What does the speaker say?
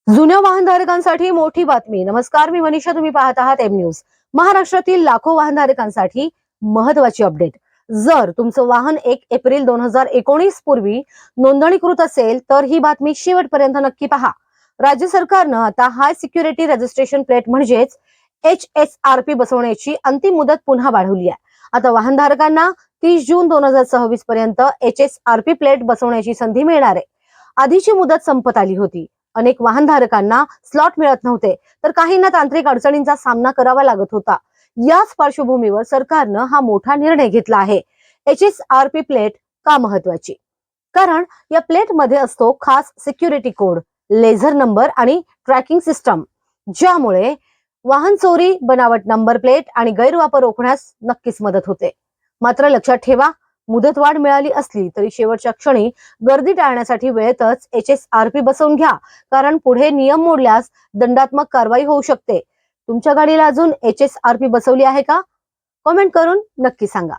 जुन्या वाहनधारकांसाठी मोठी बातमी। नमस्कार, मी मनीषा, तुम्ही पाहत आहात एम न्यूज। महाराष्ट्रातील लाखो वाहनधारकांसाठी महत्त्वाची अपडेट। जर तुमचं वाहन 1 एप्रिल 2019 पूर्वी नोंदणीकृत असेल तर ही बातमी शेवटपर्यंत नक्की पहा। राज्य सरकारनं आता हाय सिक्युरिटी रजिस्ट्रेशन प्लेट म्हणजेच HSRP बसवण्याची अंतिम मुदत पुन्हा वाढवली आहे। आता वाहनधारकांना 30 जून 2026 पर्यंत HSRP प्लेट बसवण्याची संधी मिळणार आहे। आधीची मुदत संपत आली होती। अनेक वाहनधारकांना स्लॉट मिळत नव्हते, तर काहींना तांत्रिक अडचणींचा सामना करावा लागत होता। याच पार्श्वभूमीवर सरकारनं हा मोठा निर्णय घेतला आहे। HSRP प्लेट का महत्वाची? कारण या प्लेट मध्ये असतो खास सिक्युरिटी कोड, लेझर नंबर आणि ट्रॅकिंग सिस्टम, ज्यामुळे वाहन चोरी, बनावट नंबर प्लेट आणि गैरवापर रोखण्यास नक्कीच मदत होते। मात्र लक्षात ठेवा, मुदतवाढ मिळाली असली तरी शेवटच्या क्षणी गर्दी टाळण्यासाठी वेळेतच HSRP बसवून घ्या, कारण पुढे नियम मोडल्यास दंडात्मक कारवाई होऊ शकते। तुमच्या गाडीला अजून HSRP बसवली आहे का? कमेंट करून नक्की सांगा।